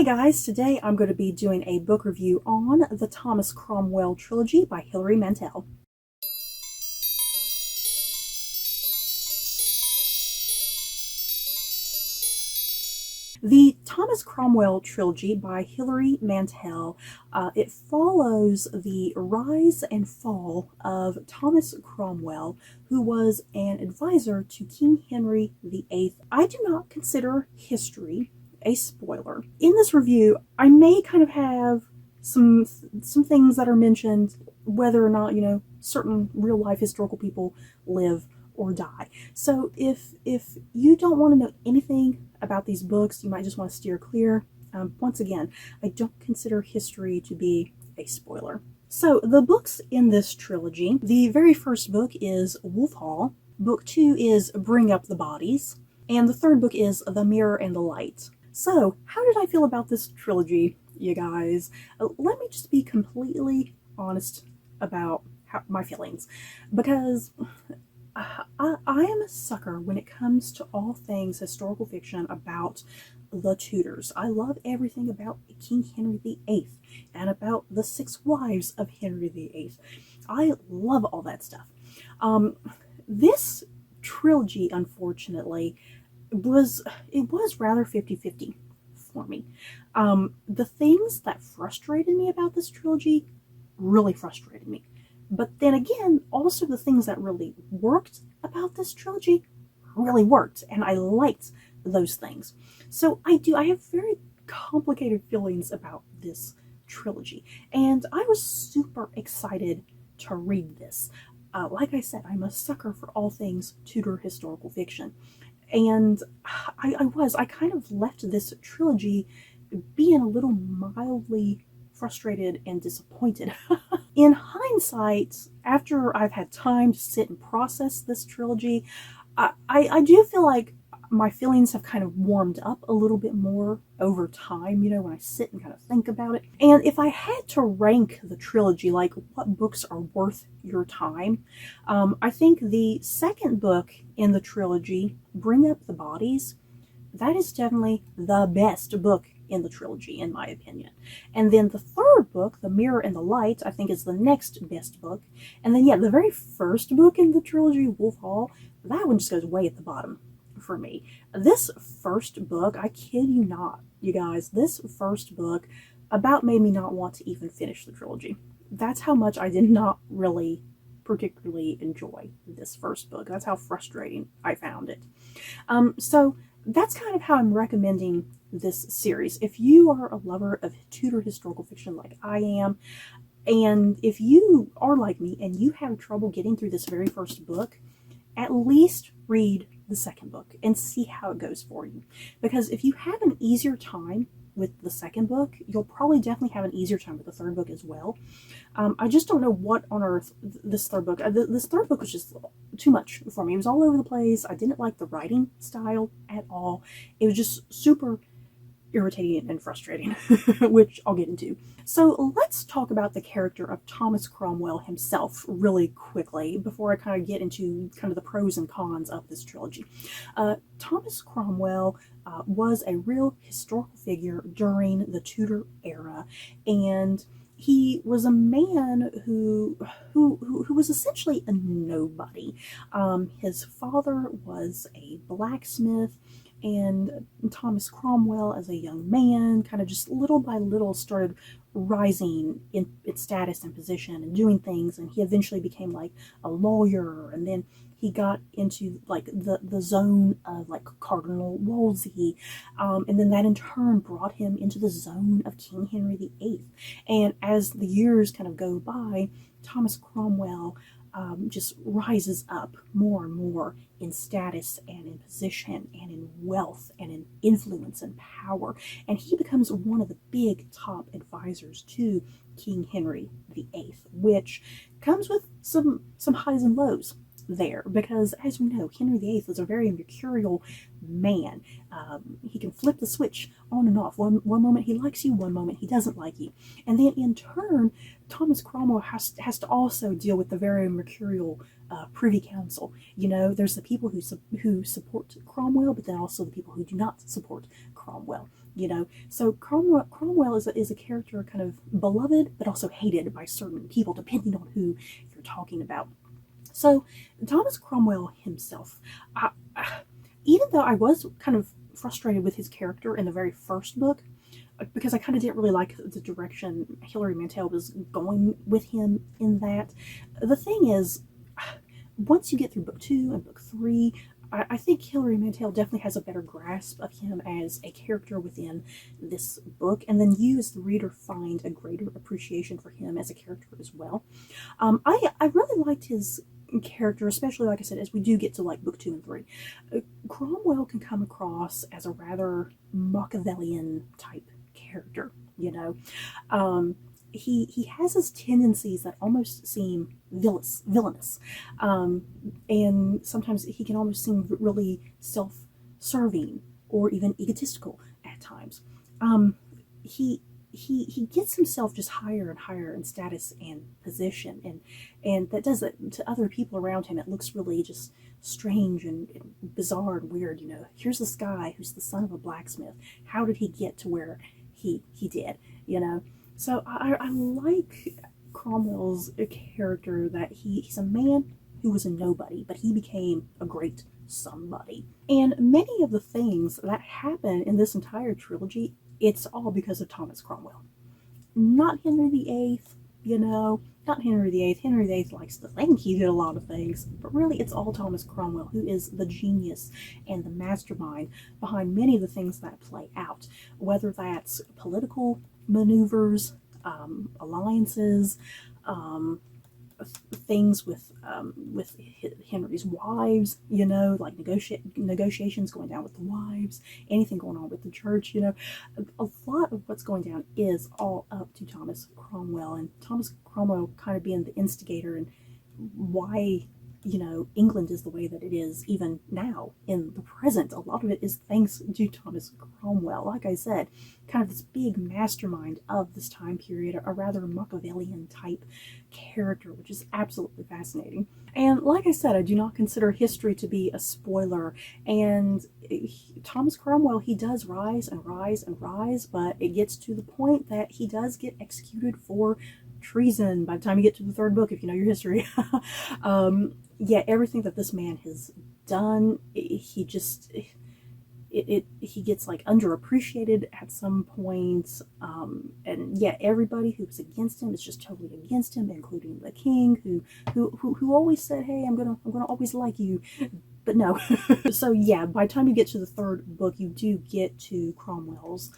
guys, today I'm going to be doing a book review on the Thomas Cromwell Trilogy by Hilary Mantel. The Thomas Cromwell Trilogy by Hilary Mantel, it follows the rise and fall of Thomas Cromwell, who was an advisor to King Henry VIII. I do not consider history a spoiler. In this review, I may kind of have some things that are mentioned, whether or not, certain real-life historical people live or die. So if you don't want to know anything about these books, you might just want to steer clear. Once again, I don't consider history to be a spoiler. So the books in this trilogy, the very first book is Wolf Hall, book 2 is Bring Up the Bodies, and the third book is The Mirror and the Light. So how did I feel about this trilogy, you guys? Let me just be completely honest about my feelings, because I am a sucker when it comes to all things historical fiction about the Tudors. I love everything about King Henry VIII and about the 6 wives of Henry VIII. I love all that stuff. This trilogy, unfortunately, was rather 50-50 for me. The things that frustrated me about this trilogy really frustrated me. But then again, also the things that really worked about this trilogy really worked, and I liked those things. So I have very complicated feelings about this trilogy, and I was super excited to read this. Like I said, I'm a sucker for all things Tudor historical fiction, and I kind of left this trilogy being a little mildly frustrated and disappointed. In hindsight, after I've had time to sit and process this trilogy, I do feel like my feelings have kind of warmed up a little bit more over time, when I sit and kind of think about it. And if I had to rank the trilogy, like what books are worth your time, I think the second book in the trilogy, Bring Up the Bodies, that is definitely the best book in the trilogy, in my opinion. And then the third book, The Mirror and the Light, I think is the next best book. And then, the very first book in the trilogy, Wolf Hall, that one just goes way at the bottom for me. This first book, I kid you not, you guys, this first book about made me not want to even finish the trilogy. That's how much I did not really particularly enjoy this first book. That's how frustrating I found it. So that's kind of how I'm recommending this series. If you are a lover of Tudor historical fiction like I am, and if you are like me and you have trouble getting through this very first book, at least read the second book and see how it goes for you. Because if you have an easier time with the second book, you'll probably definitely have an easier time with the third book as well. I just don't know what on earth this third book, this third book was just too much for me. It was all over the place. I didn't like the writing style at all. It was just super irritating and frustrating, which I'll get into. So let's talk about the character of Thomas Cromwell himself really quickly before I kind of get into kind of the pros and cons of this trilogy. Thomas Cromwell was a real historical figure during the Tudor era, and he was a man who was essentially a nobody. His father was a blacksmith, and Thomas Cromwell, as a young man, kind of just little by little started rising in status and position and doing things, and he eventually became like a lawyer, and then he got into like the zone of like Cardinal Wolsey, and then that in turn brought him into the zone of King Henry VIII. And as the years kind of go by, Thomas Cromwell just rises up more and more in status and in position and in wealth and in influence and power. And he becomes one of the big top advisors to King Henry VIII, which comes with some highs and lows there, because as we know, Henry VIII is a very mercurial man. He can flip the switch on and off. One moment he likes you, one moment he doesn't like you. And then in turn, Thomas Cromwell has to also deal with the very mercurial Privy Council. There's the people who support Cromwell, but then also the people who do not support Cromwell. So Cromwell is a character kind of beloved, but also hated by certain people, depending on who you're talking about. So Thomas Cromwell himself, even though I was kind of frustrated with his character in the very first book, because I kind of didn't really like the direction Hilary Mantel was going with him in that. The thing is, once you get through book 2 and book 3, I think Hilary Mantel definitely has a better grasp of him as a character within this book, and then you as the reader find a greater appreciation for him as a character as well. I really liked his character, especially, like I said, as we do get to like book 2 and 3. Cromwell can come across as a rather Machiavellian type character, he has his tendencies that almost seem villainous, and sometimes he can almost seem really self-serving or even egotistical at times. He gets himself just higher and higher in status and position, and that does it to other people around him. It looks really just strange and bizarre and weird. Here's this guy who's the son of a blacksmith. How did he get to where he did? So I like Cromwell's character, that he's a man who was a nobody, but he became a great somebody. And many of the things that happen in this entire trilogy, it's all because of Thomas Cromwell. Not Henry VIII, not Henry VIII. Henry VIII likes to think he did a lot of things, but really it's all Thomas Cromwell, who is the genius and the mastermind behind many of the things that play out, whether that's political maneuvers, alliances, things with Henry's wives, like negotiations going down with the wives, anything going on with the church, a lot of what's going down is all up to Thomas Cromwell, and Thomas Cromwell kind of being the instigator and why England is the way that it is even now in the present. A lot of it is thanks to Thomas Cromwell. Like I said, kind of this big mastermind of this time period, a rather Machiavellian type character, which is absolutely fascinating. And like I said, I do not consider history to be a spoiler, and Thomas Cromwell, he does rise and rise and rise, but it gets to the point that he does get executed for treason by the time you get to the third book, if you know your history. Everything that this man has done, he gets like underappreciated at some point, and everybody who's against him is just totally against him, including the king, who always said, "Hey, I'm gonna always like you," but no. So by the time you get to the third book, you do get to Cromwell's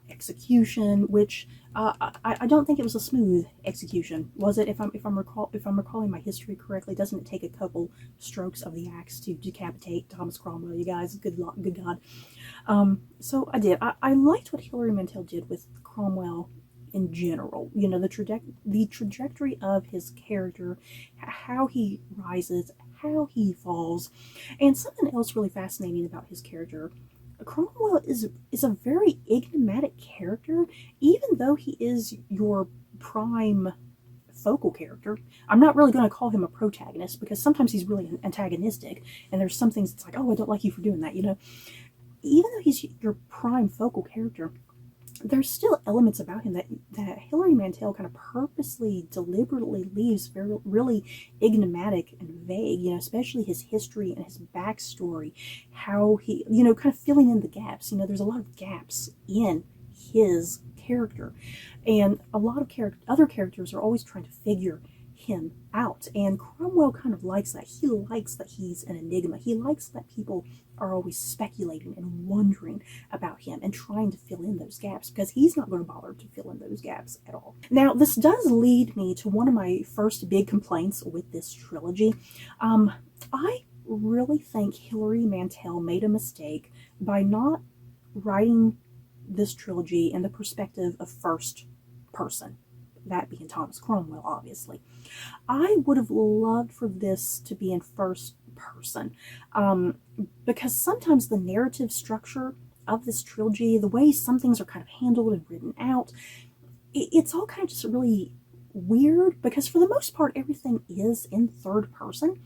execution, which I don't think it was a smooth execution, was it? If I'm recalling my history correctly, doesn't it take a couple strokes of the axe to decapitate Thomas Cromwell? You guys, good God. So I liked what Hilary Mantel did with Cromwell in general. The trajectory of his character, how he rises, how he falls, and something else really fascinating about his character. Cromwell is a very enigmatic character, even though he is your prime focal character. I'm not really going to call him a protagonist, because sometimes he's really antagonistic, and there's some things it's like, oh, I don't like you for doing that, Even though he's your prime focal character, there's still elements about him that Hilary Mantel kind of purposely, deliberately leaves really enigmatic and vague, especially his history and his backstory, how he, kind of filling in the gaps. There's a lot of gaps in his character, and a lot of other characters are always trying to figure him out, and Cromwell kind of likes that. He likes that he's an enigma. He likes that people are always speculating and wondering about him and trying to fill in those gaps, because he's not going to bother to fill in those gaps at all. Now, this does lead me to one of my first big complaints with this trilogy. I really think Hilary Mantel made a mistake by not writing this trilogy in the perspective of first person, that being Thomas Cromwell, obviously. I would have loved for this to be in first person, because sometimes the narrative structure of this trilogy, the way some things are kind of handled and written out, it's all kind of just really weird, because for the most part everything is in third person,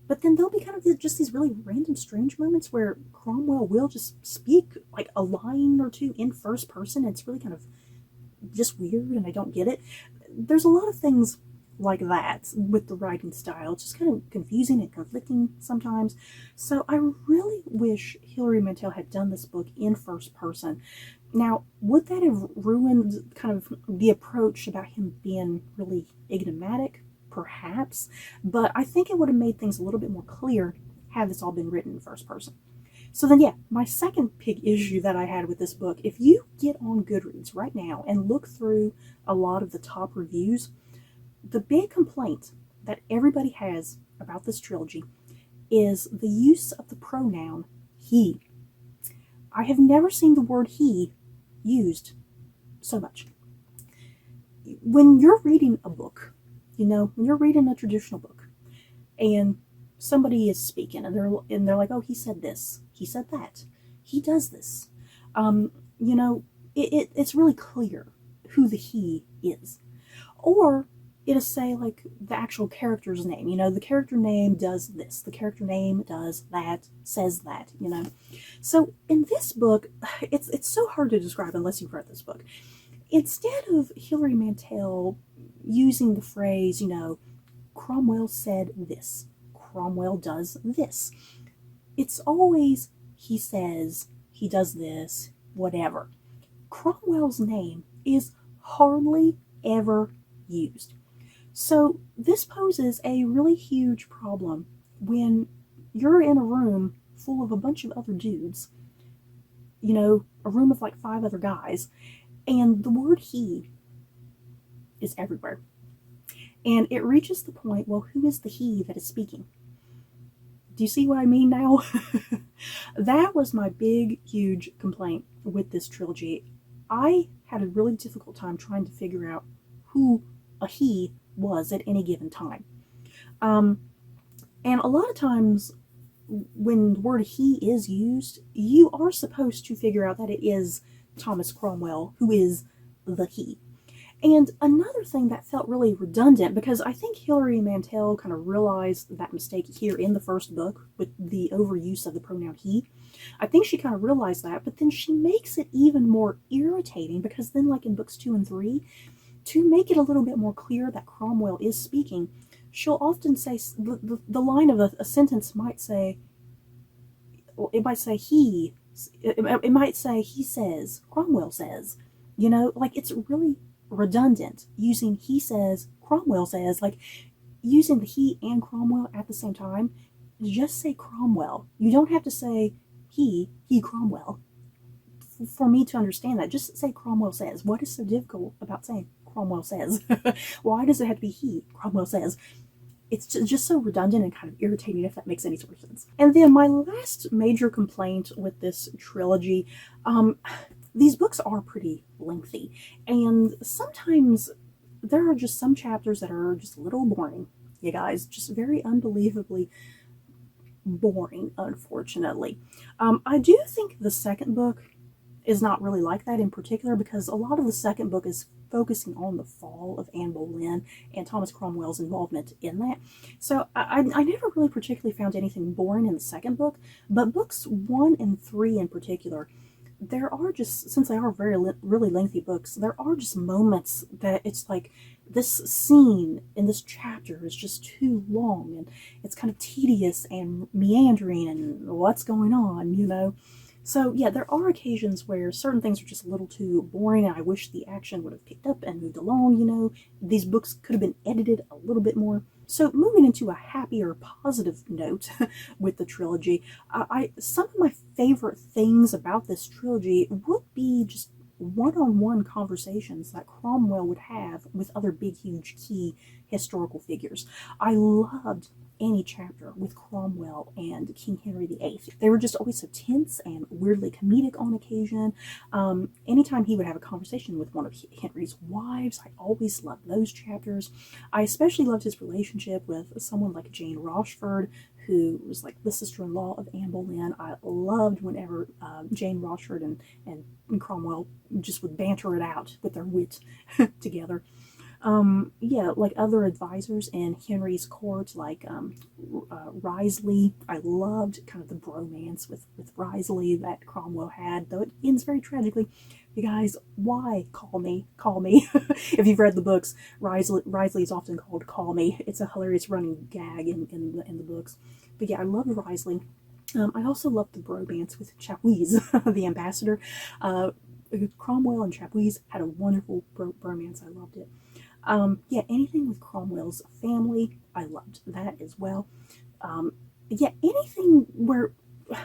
But then there'll be kind of just these really random, strange moments where Cromwell will just speak like a line or two in first person. It's really kind of just weird, and I don't get it. There's a lot of things like that with the writing style. It's just kind of confusing and conflicting sometimes. So I really wish Hilary Mantel had done this book in first person. Now, would that have ruined kind of the approach about him being really enigmatic? Perhaps, but I think it would have made things a little bit more clear had this all been written in first person. So then, yeah, my second big issue that I had with this book, if you get on Goodreads right now and look through a lot of the top reviews, the big complaint that everybody has about this trilogy is the use of the pronoun he. I have never seen the word he used so much. When you're reading a book, when you're reading a traditional book and somebody is speaking and they're like, oh, he said this, he said that, he does this, it's really clear who the he is. Or it'll say like the actual character's name, the character name does this, the character name does that, says that, So in this book, it's so hard to describe unless you've read this book. Instead of Hilary Mantel using the phrase, Cromwell said this, Cromwell does this, it's always he says, he does this, whatever. Cromwell's name is hardly ever used. So this poses a really huge problem when you're in a room full of a bunch of other dudes, a room of like 5 other guys, and the word he is everywhere. And it reaches the point, well, who is the he that is speaking? Do you see what I mean now? That was my big, huge complaint with this trilogy. I had a really difficult time trying to figure out who a he was at any given time. And a lot of times when the word he is used, you are supposed to figure out that it is Thomas Cromwell who is the he. And another thing that felt really redundant, because I think Hilary Mantel kind of realized that mistake here in the first book with the overuse of the pronoun he. I think she kind of realized that, but then she makes it even more irritating because then, like in books 2 and 3, to make it a little bit more clear that Cromwell is speaking, she'll often say, the line of a sentence might say, it might say he, it might say he says, Cromwell says, like it's really redundant using he says, Cromwell says, like using the he and Cromwell at the same time. Just say Cromwell. You don't have to say he Cromwell for me to understand that. Just say Cromwell says. What is so difficult about saying Cromwell says? Why does it have to be he? Cromwell says. It's just so redundant and kind of irritating, if that makes any sort of sense. And then my last major complaint with this trilogy, these books are pretty lengthy, and sometimes there are just some chapters that are just a little boring, you guys, just very unbelievably boring, unfortunately. I do think the second book is not really like that in particular, because a lot of the second book is focusing on the fall of Anne Boleyn and Thomas Cromwell's involvement in that. So I never really particularly found anything boring in the second book, but books 1 and 3 in particular, there are just, since they are really lengthy books, there are just moments that it's like this scene in this chapter is just too long and it's kind of tedious and meandering and what's going on, So yeah, there are occasions where certain things are just a little too boring and I wish the action would have picked up and moved along, These books could have been edited a little bit more. So moving into a happier, positive note with the trilogy, some of my favorite things about this trilogy would be just one-on-one conversations that Cromwell would have with other big, huge, key historical figures. I loved any chapter with Cromwell and King Henry VIII. They were just always so tense and weirdly comedic on occasion. Anytime he would have a conversation with one of Henry's wives, I always loved those chapters. I especially loved his relationship with someone like Jane Rochford, who was like the sister-in-law of Anne Boleyn. I loved whenever Jane Rochford and Cromwell just would banter it out with their wit together. Yeah, like other advisors in Henry's court, like Wriothesley. I loved kind of the bromance with Wriothesley that Cromwell had, though it ends very tragically. You guys, why call me? Call me. If you've read the books, Wriothesley is often called Call Me. It's a hilarious running gag in the books. But yeah, I loved Wriothesley. I also loved the bromance with Chapuis, the ambassador. Cromwell and Chapuis had a wonderful bromance. I loved it. Yeah, anything with Cromwell's family, I loved that as well. Yeah, anything where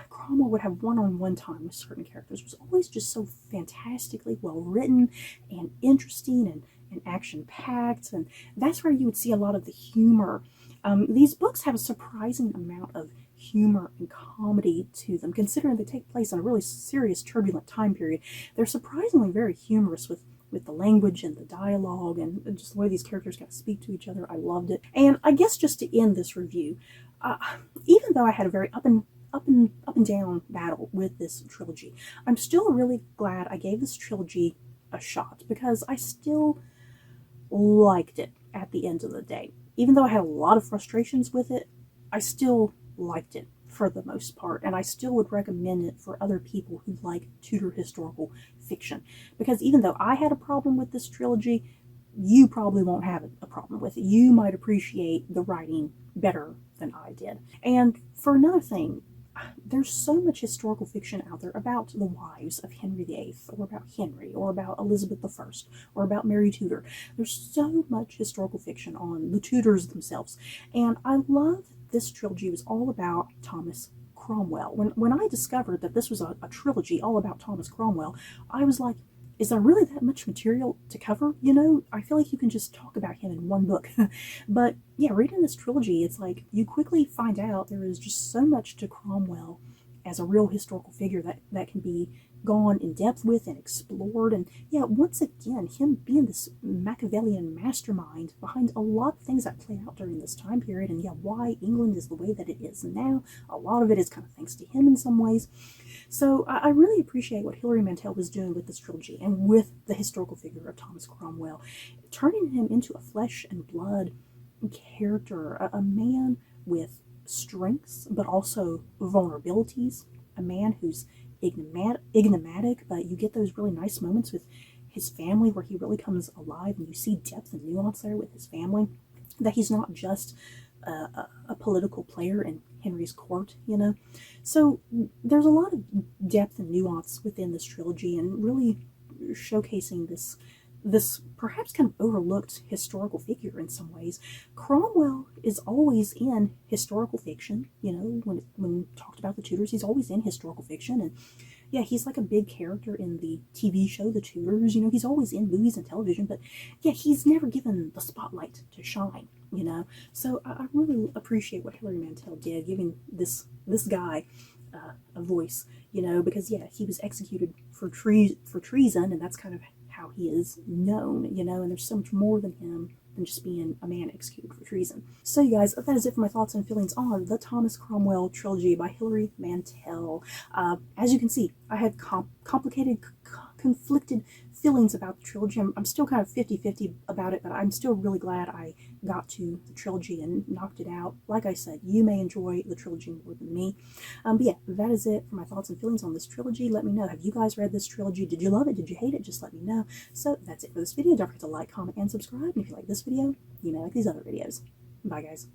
Cromwell would have one-on-one time with certain characters was always just so fantastically well written and interesting and action-packed, and that's where you would see a lot of the humor. These books have a surprising amount of humor and comedy to them, considering they take place in a really serious, turbulent time period. They're surprisingly very humorous with the language and the dialogue and just the way these characters got to speak to each other. I loved it. And I guess just to end this review, even though I had a very up and down battle with this trilogy, I'm still really glad I gave this trilogy a shot, because I still liked it at the end of the day. Even though I had a lot of frustrations with it, I still liked it for the most part, and I still would recommend it for other people who like Tudor historical fiction, because even though I had a problem with this trilogy, you probably won't have a problem with it. You might appreciate the writing better than I did. And for another thing, there's so much historical fiction out there about the wives of Henry VIII, or about Henry, or about Elizabeth I, or about Mary Tudor. There's so much historical fiction on the Tudors themselves, and I love this trilogy was all about Thomas Cromwell. When I discovered that this was a trilogy all about Thomas Cromwell, I was like, is there really that much material to cover? You know, I feel like you can just talk about him in one book. But yeah, reading this trilogy, it's like you quickly find out there is just so much to Cromwell as a real historical figure that can be gone in depth with and explored. And yeah, once again, him being this Machiavellian mastermind behind a lot of things that play out during this time period, and yeah, why England is the way that it is now. A lot of it is kind of thanks to him in some ways. So I really appreciate what Hilary Mantel was doing with this trilogy and with the historical figure of Thomas Cromwell, turning him into a flesh and blood character, a man with strengths but also vulnerabilities, a man who's enigmatic, but you get those really nice moments with his family where he really comes alive, and you see depth and nuance there with his family, that he's not just a political player in Henry's court, you know. So there's a lot of depth and nuance within this trilogy, and really showcasing this perhaps kind of overlooked historical figure in some ways. Cromwell is always in historical fiction, you know, when talked about the Tudors, he's always in historical fiction. And yeah, he's like a big character in the TV show, The Tudors, you know, he's always in movies and television, but yeah, he's never given the spotlight to shine, you know. So I really appreciate what Hilary Mantel did, giving this guy a voice, you know, because yeah, he was executed for treason, and that's kind of how he is known, you know, and there's so much more than him than just being a man executed for treason. So you guys, that is it for my thoughts and feelings on the Thomas Cromwell Trilogy by Hilary Mantel. As you can see, I had complicated, conflicted feelings about the trilogy. I'm still kind of 50-50 about it, but I'm still really glad I got to the trilogy and knocked it out. Like I said, you may enjoy the trilogy more than me. But yeah, that is it for my thoughts and feelings on this trilogy. Let me know. Have you guys read this trilogy? Did you love it? Did you hate it? Just let me know. So that's it for this video. Don't forget to like, comment, and subscribe. And if you like this video, you may like these other videos. Bye, guys.